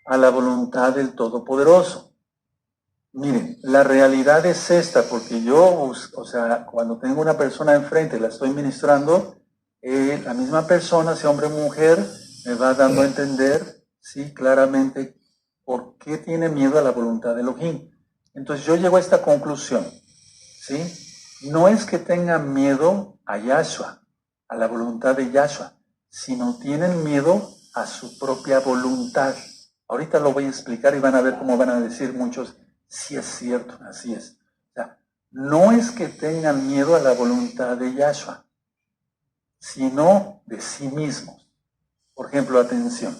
a la voluntad del Todopoderoso. Miren, la realidad es esta, porque yo, o sea, cuando tengo una persona enfrente, la estoy ministrando, la misma persona, sea hombre o mujer, me va dando a entender, sí, claramente, por qué tiene miedo a la voluntad de Elohim. Entonces yo llego a esta conclusión, ¿sí? No es que tengan miedo a Yahshua, a la voluntad de Yahshua, sino tienen miedo a su propia voluntad. Ahorita lo voy a explicar y van a ver cómo van a decir muchos, sí es cierto, así es. O sea, no es que tengan miedo a la voluntad de Yahshua, sino de sí mismos. Por ejemplo, atención,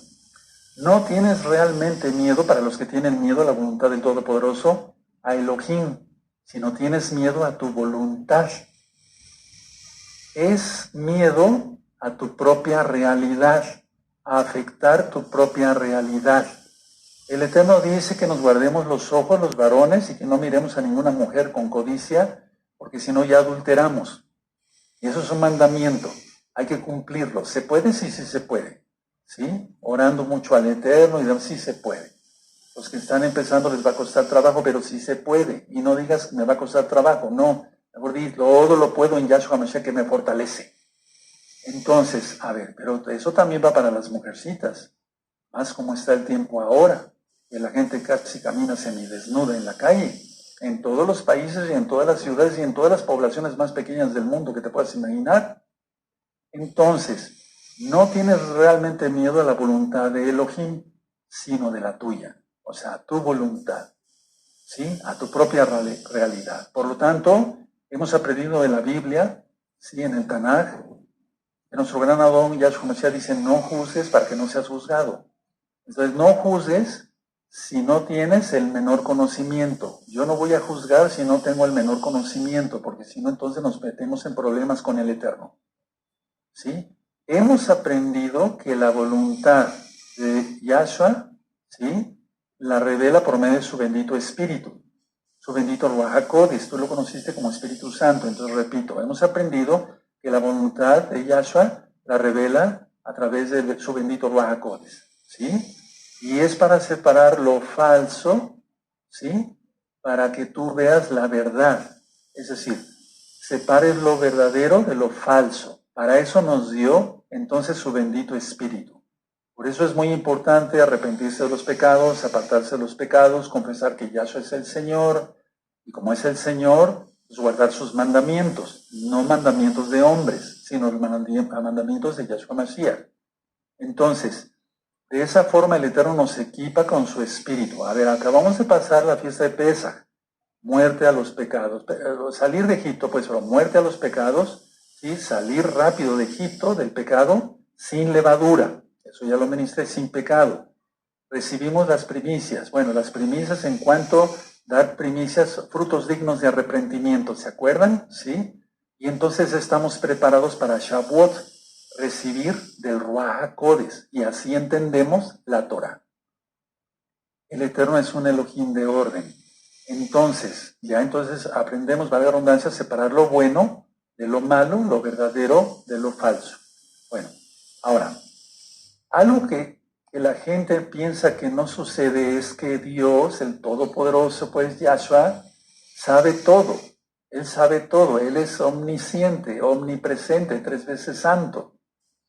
no tienes realmente miedo, para los que tienen miedo a la voluntad del Todopoderoso, a Elohim, sino tienes miedo a tu voluntad. Es miedo a tu propia realidad, a afectar tu propia realidad. El Eterno dice que nos guardemos los ojos, los varones, y que no miremos a ninguna mujer con codicia, porque si no ya adulteramos. Y eso es un mandamiento, hay que cumplirlo. ¿Se puede? Sí, sí se puede. ¿Sí? Orando mucho al Eterno y sí se puede. Los que están empezando les va a costar trabajo, pero sí se puede. Y no digas que me va a costar trabajo, no. Mejor di, todo lo puedo en Yahshua Mashiach que me fortalece. Entonces, a ver, pero eso también va para las mujercitas. Más como está el tiempo ahora, que la gente casi camina semidesnuda en la calle. En todos los países y en todas las ciudades y en todas las poblaciones más pequeñas del mundo que te puedas imaginar. Entonces, no tienes realmente miedo a la voluntad de Elohim, sino de la tuya. O sea, a tu voluntad, ¿sí? A tu propia realidad. Por lo tanto, hemos aprendido de la Biblia, ¿sí? En el Tanaj, que nuestro gran Adón Yahshua Mashiach dice, no juzgues para que no seas juzgado. Entonces, no juzgues si no tienes el menor conocimiento. Yo no voy a juzgar si no tengo el menor conocimiento, porque si no, entonces nos metemos en problemas con el Eterno. ¿Sí? Hemos aprendido que la voluntad de Yahshua, ¿sí? La revela por medio de su bendito Espíritu, su bendito Ruach HaKodesh. Tú lo conociste como Espíritu Santo. Entonces, repito, hemos aprendido que la voluntad de Yahshua la revela a través de su bendito Ruach HaKodesh, ¿sí? Y es para separar lo falso, ¿sí? Para que tú veas la verdad. Es decir, separes lo verdadero de lo falso. Para eso nos dio entonces su bendito Espíritu. Por eso es muy importante arrepentirse de los pecados, apartarse de los pecados, confesar que Yahshua es el Señor, y como es el Señor, pues guardar sus mandamientos, no mandamientos de hombres, sino los mandamientos de Yahshua Mashiach. Entonces, de esa forma el Eterno nos equipa con su Espíritu. A ver, acabamos de pasar la fiesta de Pesaj, muerte a los pecados, salir de Egipto, pues, pero muerte a los pecados, ¿sí? Salir rápido de Egipto, del pecado, sin levadura. Eso ya lo ministré, sin pecado. Recibimos las primicias. Bueno, las primicias en cuanto dar primicias, frutos dignos de arrepentimiento, ¿se acuerdan? ¿Sí? Y entonces estamos preparados para Shavuot, recibir del Ruach HaKodesh, y así entendemos la Torah. El Eterno es un Elohim de orden. Entonces, ya entonces aprendemos, valga la redundancia, a separar lo bueno de lo malo, lo verdadero de lo falso. Bueno, ahora, algo que la gente piensa que no sucede es que Dios, el Todopoderoso, pues Yahshua, sabe todo. Él sabe todo. Él es omnisciente, omnipresente, 3 veces santo.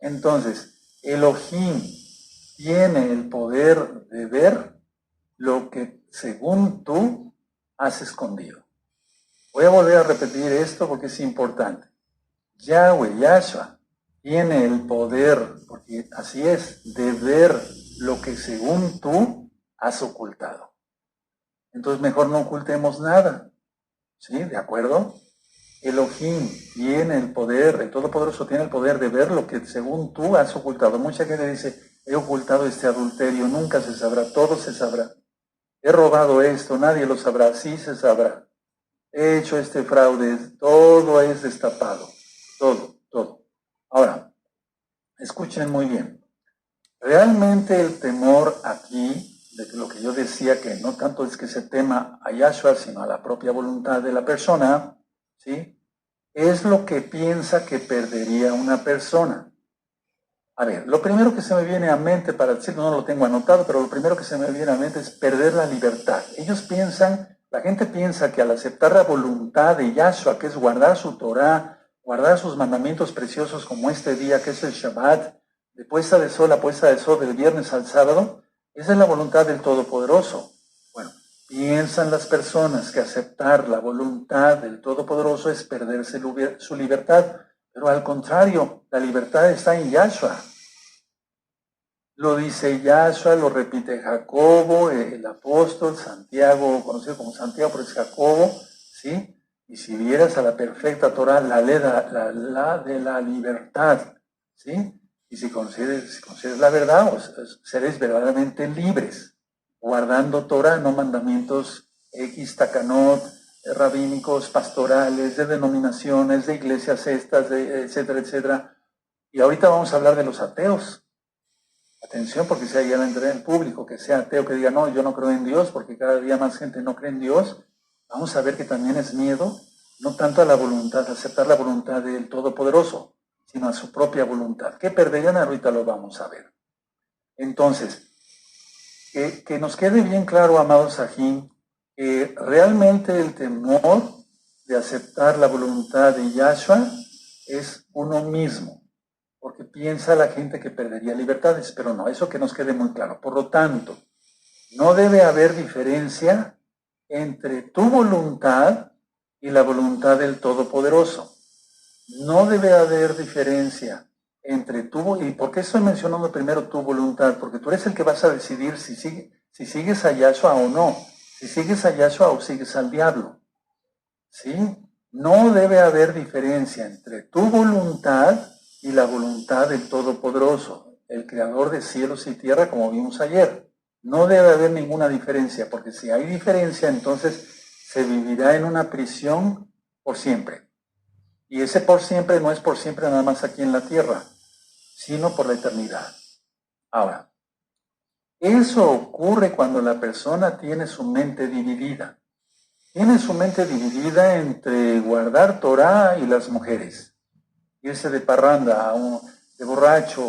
Entonces, Elohim tiene el poder de ver lo que según tú has escondido. Voy a volver a repetir esto porque es importante. Yahweh, Yahshua, tiene el poder, porque así es, de ver lo que según tú has ocultado. Entonces mejor no ocultemos nada. ¿Sí? ¿De acuerdo? Elohim tiene el poder, el Todopoderoso tiene el poder de ver lo que según tú has ocultado. Mucha gente dice, he ocultado este adulterio, nunca se sabrá, todo se sabrá. He robado esto, nadie lo sabrá, sí se sabrá. He hecho este fraude, todo es destapado, todo, todo. Ahora, escuchen muy bien. Realmente el temor aquí, de lo que yo decía, que no tanto es que se tema a Yahshua, sino a la propia voluntad de la persona, ¿sí? Es lo que piensa que perdería una persona. A ver, lo primero que se me viene a mente, para decirlo, no lo tengo anotado, pero lo primero que se me viene a mente es perder la libertad. Ellos piensan, la gente piensa que al aceptar la voluntad de Yahshua, que es guardar su Torah, guardar sus mandamientos preciosos como este día, que es el Shabbat, de puesta de sol a puesta de sol, del viernes al sábado, esa es la voluntad del Todopoderoso. Bueno, piensan las personas que aceptar la voluntad del Todopoderoso es perderse su libertad. Pero al contrario, la libertad está en Yahshua. Lo dice Yahshua, lo repite Jacobo, el apóstol, Santiago, conocido como Santiago, pero es Jacobo, ¿sí? Y si vieras a la perfecta Torah, la de la libertad, ¿sí? Y si consideres la verdad, seréis verdaderamente libres, guardando Torah, no mandamientos X, takanot, rabínicos, pastorales, de denominaciones, de iglesias estas, etcétera, etcétera. Y ahorita vamos a hablar de los ateos. Atención, porque si hay ya entré en público que sea ateo, que diga, no, yo no creo en Dios, porque cada día más gente no cree en Dios, vamos a ver que también es miedo, no tanto a la voluntad, a aceptar la voluntad del Todopoderoso, sino a su propia voluntad. ¿Qué perderían? Ahorita lo vamos a ver. Entonces, que nos quede bien claro, amados Sajín, que realmente el temor de aceptar la voluntad de Yahshua es uno mismo, porque piensa la gente que perdería libertades, pero no, eso que nos quede muy claro. Por lo tanto, no debe haber diferencia entre tu voluntad y la voluntad del Todopoderoso. No debe haber diferencia entre tú, ¿y por qué estoy mencionando primero tu voluntad? Porque tú eres el que vas a decidir si sigues a Yahshua o no, si sigues a Yahshua o sigues al diablo, ¿sí? No debe haber diferencia entre tu voluntad y la voluntad del Todopoderoso, el Creador de cielos y tierra, como vimos ayer. No debe haber ninguna diferencia, porque si hay diferencia, entonces se vivirá en una prisión por siempre. Y ese por siempre no es por siempre nada más aquí en la tierra, sino por la eternidad. Ahora, eso ocurre cuando la persona tiene su mente dividida. Tiene su mente dividida entre guardar Torah y las mujeres. Irse de parranda, de borracho,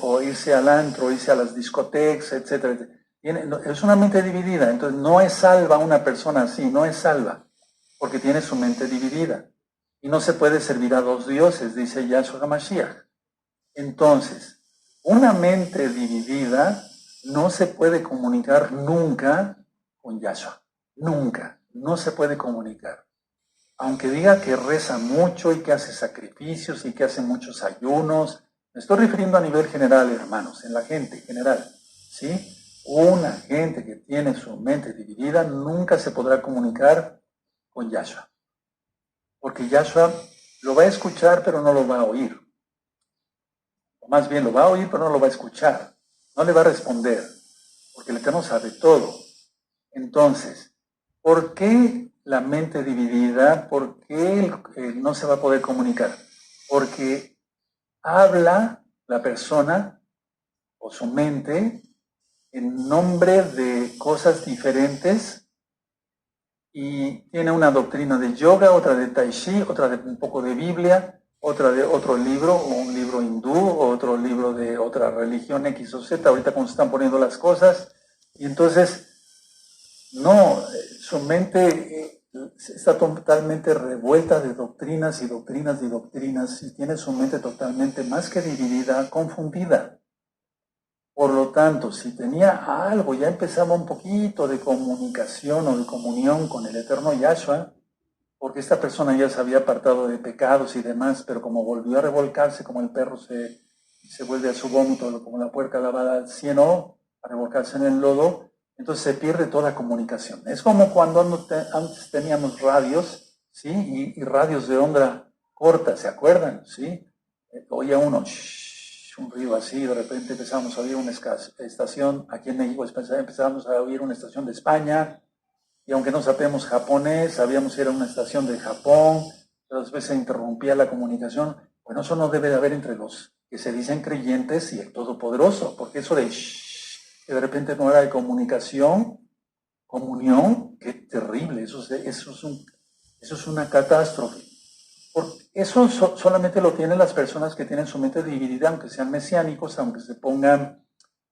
o irse al antro, irse a las discotecas, etc. Es una mente dividida, entonces no es salva una persona así, no es salva, porque tiene su mente dividida. Y no se puede servir a dos dioses, dice Yahshua HaMashiach. Entonces, una mente dividida no se puede comunicar nunca con Yahshua. Nunca. No se puede comunicar. Aunque diga que reza mucho y que hace sacrificios y que hace muchos ayunos, me estoy refiriendo a nivel general, hermanos, en la gente general, ¿sí? Una gente que tiene su mente dividida nunca se podrá comunicar con Yahshua. Porque Yahshua lo va a escuchar, pero no lo va a oír. O más bien lo va a oír, pero no lo va a escuchar. No le va a responder, porque el Eterno sabe todo. Entonces, ¿por qué la mente dividida? ¿Por qué no se va a poder comunicar? Porque habla la persona o su mente en nombre de cosas diferentes y tiene una doctrina de yoga, otra de tai chi, otra de un poco de Biblia, otra de otro libro, o un libro hindú, otro libro de otra religión X o Z, ahorita como se están poniendo las cosas, y entonces, no, su mente está totalmente revuelta de doctrinas y doctrinas y doctrinas, y tiene su mente totalmente más que dividida, confundida. Por lo tanto, si tenía algo, ya empezaba un poquito de comunicación o de comunión con el eterno Yahshua, porque esta persona ya se había apartado de pecados y demás, pero como volvió a revolcarse, como el perro se vuelve a su vómito, como la puerca lavada al cieno, a revolcarse en el lodo, entonces se pierde toda comunicación. Es como cuando antes teníamos radios, ¿sí? Y radios de onda corta, ¿se acuerdan? ¿Sí? Oía uno, un ruido así, de repente empezamos a oír una estación, aquí en México empezamos a oír una estación de España, y aunque no sabemos japonés, sabíamos que era una estación de Japón, pero después se interrumpía la comunicación. Bueno, eso no debe de haber entre los que se dicen creyentes y el Todopoderoso, porque eso de que de repente no era de comunicación, comunión, qué terrible, eso es una catástrofe. eso solamente lo tienen las personas que tienen su mente dividida, aunque sean mesiánicos, aunque se pongan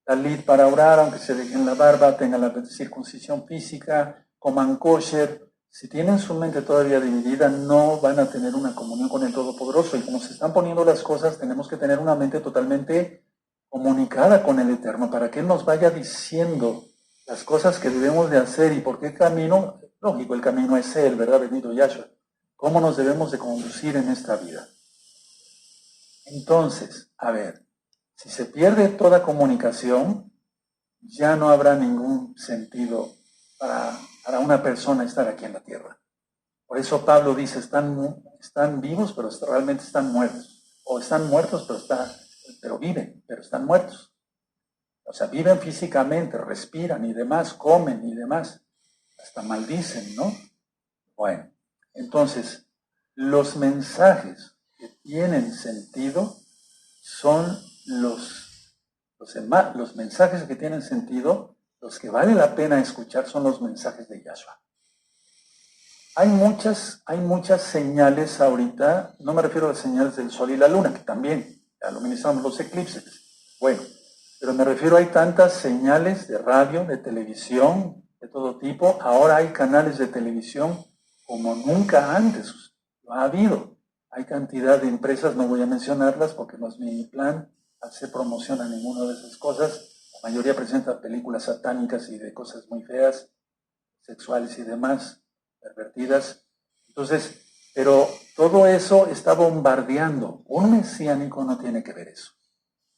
talit para orar, aunque se dejen la barba, tengan la circuncisión física, coman kosher. Si tienen su mente todavía dividida, no van a tener una comunión con el Todopoderoso. Y como se están poniendo las cosas, tenemos que tener una mente totalmente comunicada con el Eterno, para que Él nos vaya diciendo las cosas que debemos de hacer y por qué camino. Lógico, el camino es Él, ¿verdad? Bendito Yahshua. ¿Cómo nos debemos de conducir en esta vida? Entonces, a ver, si se pierde toda comunicación, ya no habrá ningún sentido para una persona estar aquí en la tierra. Por eso Pablo dice, están vivos, pero realmente están muertos. O están muertos, pero viven, pero están muertos. O sea, viven físicamente, respiran y demás, comen y demás. Hasta maldicen, ¿no? Bueno, entonces, los mensajes que tienen sentido son los mensajes que tienen sentido, los que vale la pena escuchar son los mensajes de Yahshua. Hay muchas señales ahorita, no me refiero a las señales del sol y la luna, que también, ya lo ministramos, los eclipses. Bueno, pero me refiero, hay tantas señales de radio, de televisión, de todo tipo. Ahora hay canales de televisión como nunca antes lo ha habido. Hay cantidad de empresas, no voy a mencionarlas porque no es mi plan hacer promoción a ninguna de esas cosas. La mayoría presenta películas satánicas y de cosas muy feas, sexuales y demás, pervertidas. Entonces, pero todo eso está bombardeando. Un mesiánico no tiene que ver eso.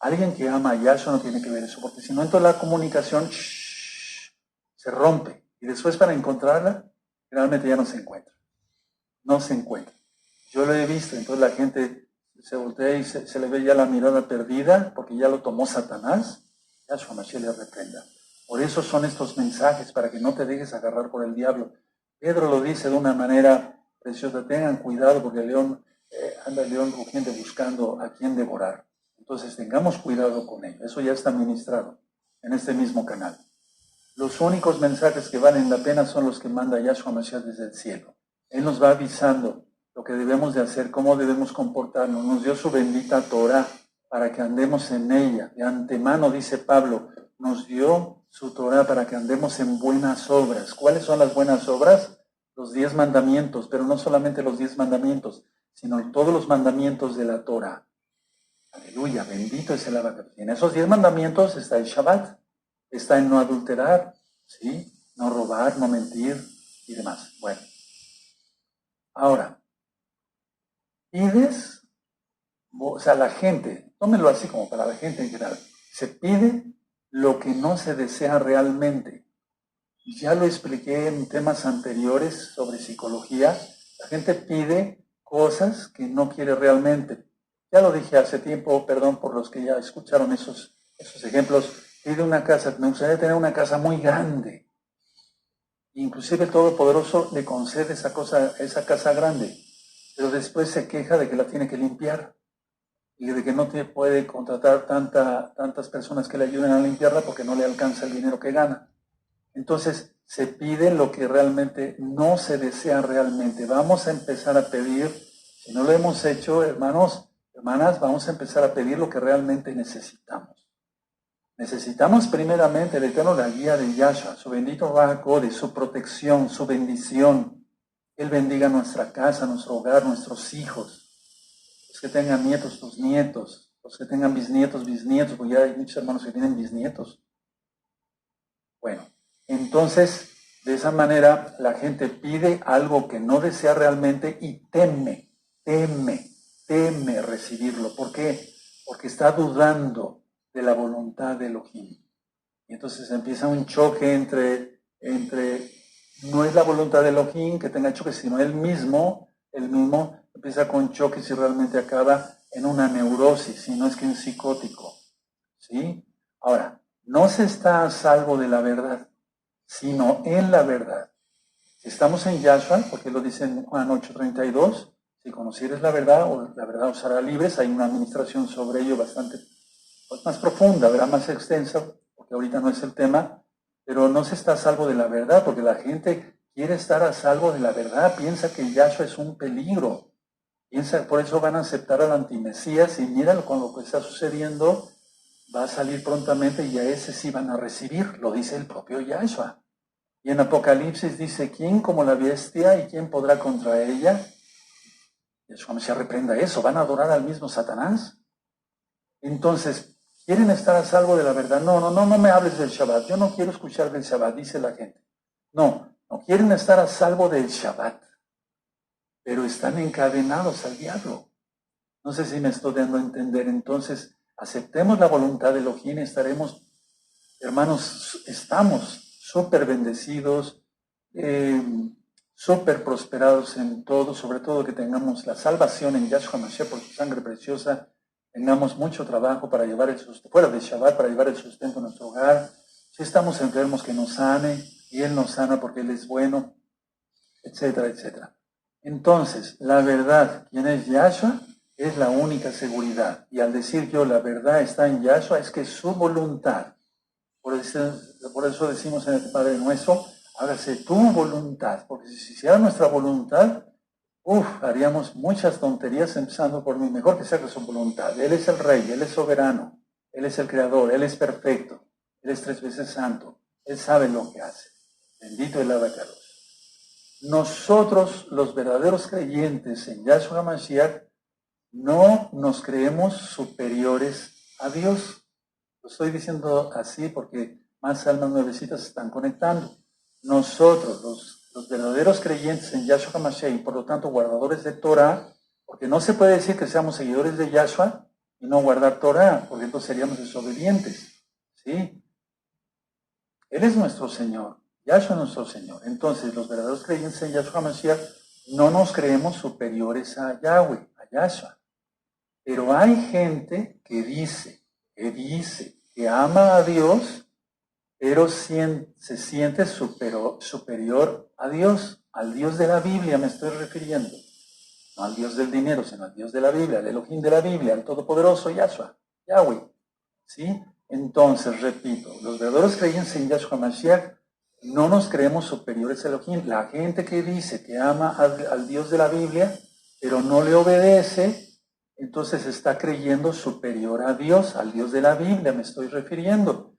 Alguien que ama a Yahshua no tiene que ver eso, porque si no, entonces la comunicación se rompe. Y después para encontrarla, realmente ya no se encuentra. No se encuentra. Yo lo he visto, entonces la gente se voltea y se le ve ya la mirada perdida, porque ya lo tomó Satanás. Yahshua Mashiach le reprenda. Por eso son estos mensajes, para que no te dejes agarrar por el diablo. Pedro lo dice de una manera preciosa: tengan cuidado, porque el león anda el león rugiente buscando a quien devorar. Entonces tengamos cuidado con ello. Eso ya está ministrado en este mismo canal. Los únicos mensajes que valen la pena son los que manda Yahshua Mashiach desde el cielo. Él nos va avisando lo que debemos de hacer, cómo debemos comportarnos. Nos dio su bendita Torah para que andemos en ella. De antemano, dice Pablo, nos dio su Torah para que andemos en buenas obras. ¿Cuáles son las buenas obras? Los 10 mandamientos, pero no solamente los 10 mandamientos, sino todos los mandamientos de la Torah. Aleluya, bendito es el Abacados. En esos 10 mandamientos está el Shabbat, está en no adulterar, ¿sí? No robar, no mentir y demás. Bueno, ahora, pides, o sea, la gente, tómelo así como para la gente en general, se pide lo que no se desea realmente. Ya lo expliqué en temas anteriores sobre psicología. La gente pide cosas que no quiere realmente. Ya lo dije hace tiempo, perdón por los que ya escucharon esos ejemplos. Pide una casa, me gustaría tener una casa muy grande. Inclusive el Todopoderoso le concede esa casa grande, pero después se queja de que la tiene que limpiar y de que no puede contratar tantas personas que le ayuden a limpiarla porque no le alcanza el dinero que gana. Entonces se pide lo que realmente no se desea realmente. Vamos a empezar a pedir, si no lo hemos hecho, hermanos, hermanas, vamos a empezar a pedir lo que realmente necesitamos. Necesitamos primeramente el Eterno, la guía de Yahshua, su bendito Bajacodes, de su protección, su bendición. Él bendiga nuestra casa, nuestro hogar, nuestros hijos. Los que tengan nietos, tus nietos. Los que tengan bisnietos, porque ya hay muchos hermanos que tienen bisnietos. Bueno, entonces, de esa manera, la gente pide algo que no desea realmente y teme recibirlo. ¿Por qué? Porque está dudando de la voluntad de Elohim. Y entonces empieza un choque entre no es la voluntad de Elohim que tenga choque, sino él mismo empieza con choques y realmente acaba en una neurosis, si no es que un psicótico. ¿Sí? Ahora, no se está a salvo de la verdad, sino en la verdad. Si estamos en Yahshua, porque lo dice en Juan 8:32, si conocieres la verdad, o la verdad os hará libres, hay una administración sobre ello bastante más profunda, ¿verdad? Más extensa, porque ahorita no es el tema, pero no se está a salvo de la verdad, porque la gente quiere estar a salvo de la verdad, piensa que Yahshua es un peligro, Piensa, por eso van a aceptar al antimesías y míralo con lo que está sucediendo, va a salir prontamente y a ese sí van a recibir, lo dice el propio Yahshua. Y en Apocalipsis dice, ¿quién como la bestia y quién podrá contra ella? Yahshua se reprenda eso, van a adorar al mismo Satanás. Entonces, ¿quieren estar a salvo de la verdad? No me hables del Shabbat, yo no quiero escuchar del Shabbat, dice la gente. No quieren estar a salvo del Shabbat, pero están encadenados al diablo. No sé si me estoy dando a entender. Entonces, aceptemos la voluntad de Elohim, estaremos, hermanos, estamos súper bendecidos, súper prosperados en todo, sobre todo que tengamos la salvación en Yahshua Mashiach por su sangre preciosa, tengamos mucho trabajo para llevar el sustento, fuera de Shabbat, para llevar el sustento a nuestro hogar. Si estamos enfermos, que nos sane, y Él nos sana porque Él es bueno, etcétera, etcétera. Entonces, la verdad, ¿quién es Yahshua? Es la única seguridad. Y al decir yo la verdad está en Yahshua, es que su voluntad, por eso decimos en el Padre Nuestro, hágase tu voluntad, porque si se hiciera nuestra voluntad, haríamos muchas tonterías, empezando por mí. Mejor que se haga su voluntad. Él es el Rey, Él es soberano, Él es el Creador, Él es perfecto, Él es 3 veces santo, Él sabe lo que hace. Bendito el Abacados. Nosotros, los verdaderos creyentes en Yahshua Mashiach, no nos creemos superiores a Dios. Lo estoy diciendo así porque más almas nuevecitas se están conectando. Nosotros, los verdaderos creyentes en Yahshua Mashiach y por lo tanto guardadores de Torah, porque no se puede decir que seamos seguidores de Yahshua y no guardar Torah, porque entonces seríamos desobedientes. ¿Sí? Él es nuestro Señor. Yahshua es nuestro Señor. Entonces, los verdaderos creyentes en Yahshua Mashiach no nos creemos superiores a Yahweh, a Yahshua. Pero hay gente que dice, que ama a Dios, pero se siente superior a Dios, al Dios de la Biblia me estoy refiriendo. No al Dios del dinero, sino al Dios de la Biblia, al Elohim de la Biblia, al Todopoderoso Yahshua, Yahweh. ¿Sí? Entonces, repito, los verdaderos creyentes en Yahshua Mashiach no nos creemos superiores a Elohim. La gente que dice que ama al Dios de la Biblia, pero no le obedece, entonces está creyendo superior a Dios, al Dios de la Biblia me estoy refiriendo.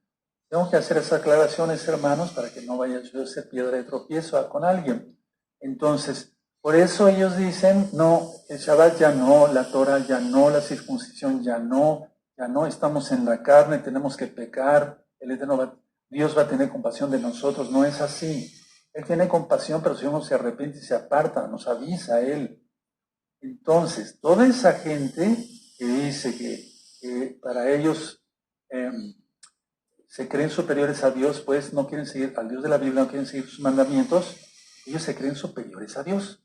Tengo que hacer esas aclaraciones, hermanos, para que no vaya yo a ser piedra de tropiezo con alguien. Entonces, por eso ellos dicen, no, el Shabbat ya no, la Torah ya no, la circuncisión ya no, estamos en la carne, tenemos que pecar, el Eterno Dios va a tener compasión de nosotros. No es así. Él tiene compasión, pero si uno se arrepiente y se aparta, nos avisa a Él. Entonces, toda esa gente que dice que para ellos se creen superiores a Dios, pues no quieren seguir al Dios de la Biblia, no quieren seguir sus mandamientos, ellos se creen superiores a Dios.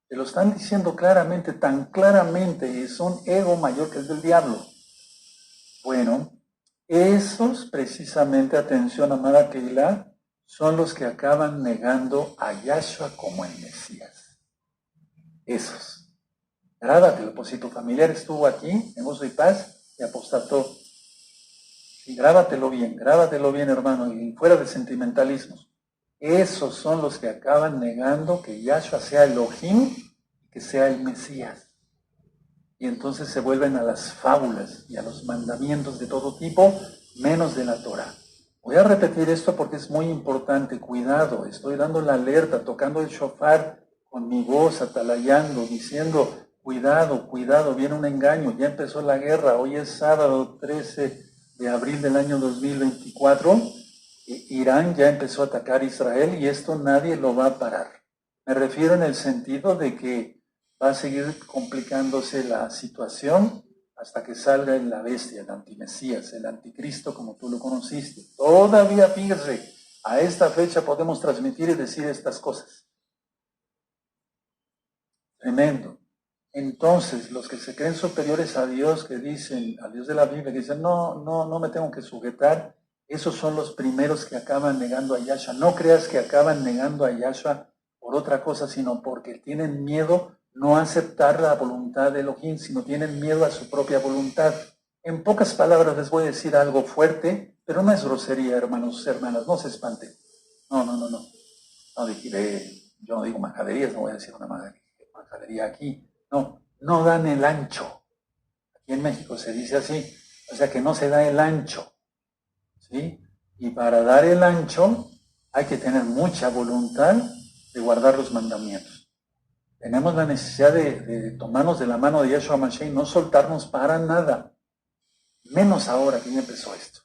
Te lo están diciendo claramente, tan claramente, es un ego mayor que el del diablo. Bueno, esos precisamente, atención amada Keilah, son los que acaban negando a Yahshua como el Mesías. Esos. Grábatelo, pues si tu familiar estuvo aquí, en gozo y paz, y apostató. Y grábatelo bien, hermano, y fuera de sentimentalismos. Esos son los que acaban negando que Yahshua sea Elohim, que sea el Mesías. Y entonces se vuelven a las fábulas y a los mandamientos de todo tipo, menos de la Torah. Voy a repetir esto porque es muy importante. Cuidado, estoy dando la alerta, tocando el shofar con mi voz, atalayando, diciendo, cuidado, viene un engaño, ya empezó la guerra. Hoy es sábado 13 de abril del año 2024. Irán ya empezó a atacar a Israel y esto nadie lo va a parar. Me refiero en el sentido de que va a seguir complicándose la situación hasta que salga la bestia, el antimesías, el anticristo como tú lo conociste. Todavía, fíjese, a esta fecha podemos transmitir y decir estas cosas. Tremendo. Entonces, los que se creen superiores a Dios, que dicen, al Dios de la Biblia, que dicen, no me tengo que sujetar, esos son los primeros que acaban negando a Yahshua. No creas que acaban negando a Yahshua por otra cosa, sino porque tienen miedo no a aceptar la voluntad de Elohim, sino tienen miedo a su propia voluntad. En pocas palabras les voy a decir algo fuerte, pero no es grosería, hermanos, hermanas, no se espanten. No. No diré, yo no digo majaderías, no voy a decir una majadería aquí. No, no dan el ancho. Aquí en México se dice así, o sea que no se da el ancho, ¿sí? Y para dar el ancho hay que tener mucha voluntad de guardar los mandamientos. Tenemos la necesidad de tomarnos de la mano de Yeshua Mashiach y no soltarnos para nada, menos ahora que ya empezó esto.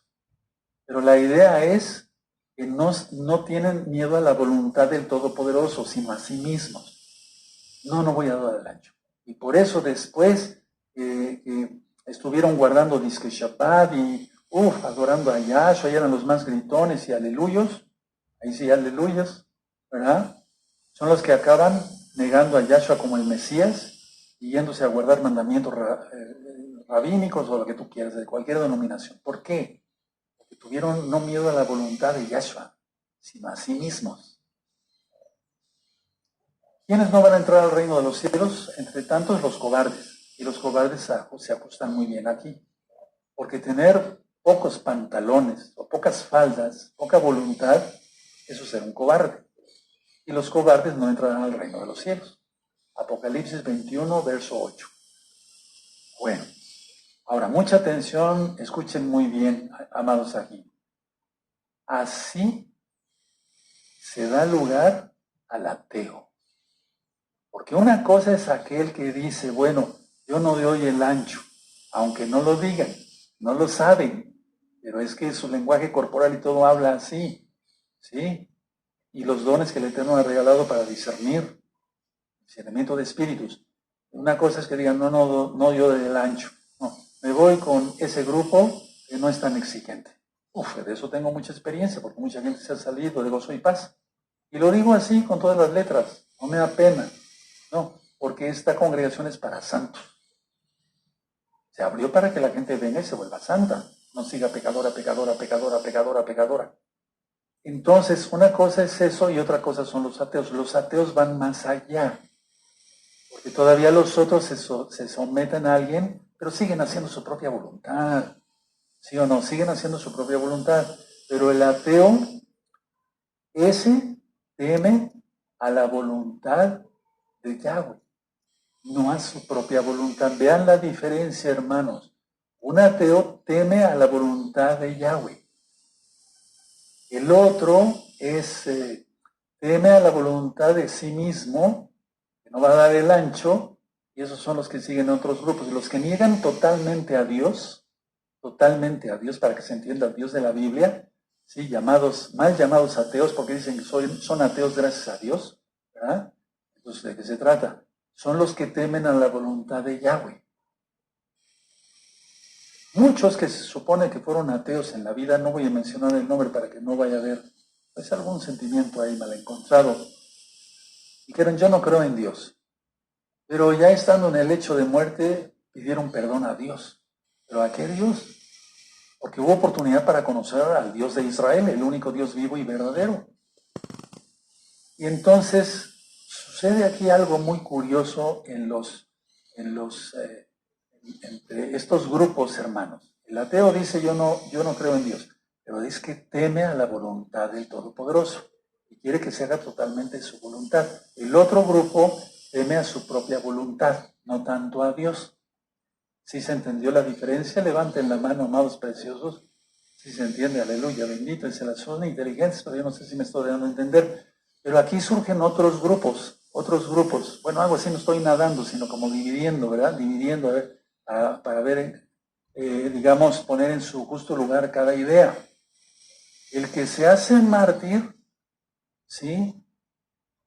Pero la idea es que no tienen miedo a la voluntad del Todopoderoso, sino a sí mismos. No voy a dar el ancho. Y por eso después estuvieron guardando disque Shabbat y adorando a Yahshua, y eran los más gritones y aleluyos, ahí sí aleluyas, ¿verdad? Son los que acaban negando a Yahshua como el Mesías y yéndose a guardar mandamientos rabínicos o lo que tú quieras, de cualquier denominación. ¿Por qué? Porque tuvieron no miedo a la voluntad de Yahshua, sino a sí mismos. ¿Quiénes no van a entrar al reino de los cielos? Entre tantos, los cobardes. Y los cobardes se ajustan muy bien aquí. Porque tener pocos pantalones o pocas faldas, poca voluntad, eso es ser un cobarde. Y los cobardes no entrarán al reino de los cielos. Apocalipsis 21, verso 8. Bueno, ahora mucha atención, escuchen muy bien, amados aquí. Así se da lugar al ateo. Porque una cosa es aquel que dice, bueno, yo no doy el ancho, aunque no lo digan, no lo saben, pero es que su lenguaje corporal y todo habla así, ¿sí? Y los dones que el Eterno ha regalado para discernir, discernimiento de espíritus. Una cosa es que digan, no yo doy el ancho, no, me voy con ese grupo que no es tan exigente. De eso tengo mucha experiencia, porque mucha gente se ha salido de gozo y paz. Y lo digo así con todas las letras, no me da pena. No, porque esta congregación es para santos. Se abrió para que la gente venga y se vuelva santa. No siga pecadora, pecadora, pecadora, pecadora, pecadora. Entonces, una cosa es eso y otra cosa son los ateos. Los ateos van más allá. Porque todavía los otros se someten a alguien, pero siguen haciendo su propia voluntad. ¿Sí o no? Siguen haciendo su propia voluntad. Pero el ateo, ese teme a la voluntad de Yahweh, no a su propia voluntad. Vean la diferencia, hermanos. Un ateo teme a la voluntad de Yahweh. El otro teme a la voluntad de sí mismo, que no va a dar el ancho, y esos son los que siguen otros grupos. Los que niegan totalmente a Dios, para que se entienda, Dios de la Biblia, ¿sí? Mal llamados ateos, porque dicen que son ateos gracias a Dios, ¿verdad? Entonces, ¿de qué se trata? Son los que temen a la voluntad de Yahweh. Muchos que se supone que fueron ateos en la vida, no voy a mencionar el nombre para que no vaya a haber algún sentimiento ahí mal encontrado, dijeron, yo no creo en Dios, pero ya estando en el lecho de muerte, pidieron perdón a Dios. ¿Pero a qué Dios? Porque hubo oportunidad para conocer al Dios de Israel, el único Dios vivo y verdadero. Y entonces sucede aquí algo muy curioso entre estos grupos, hermanos. El ateo dice, yo no creo en Dios, pero dice que teme a la voluntad del Todopoderoso y quiere que se haga totalmente su voluntad. El otro grupo teme a su propia voluntad, no tanto a Dios. ¿Sí se entendió la diferencia? Levanten la mano, amados preciosos. Si se entiende, aleluya, bendito. Se las son inteligentes, pero yo no sé si me estoy dando a entender. Pero aquí surgen otros grupos. Bueno, algo así no estoy nadando, sino como dividiendo, ¿verdad? Dividiendo, para ver, digamos, poner en su justo lugar cada idea. El que se hace mártir, ¿sí?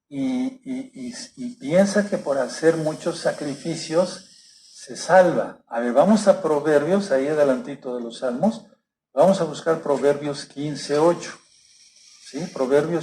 Y piensa que por hacer muchos sacrificios se salva. A ver, vamos a Proverbios, ahí adelantito de los Salmos, vamos a buscar Proverbios 15:8. ¿Sí? Proverbios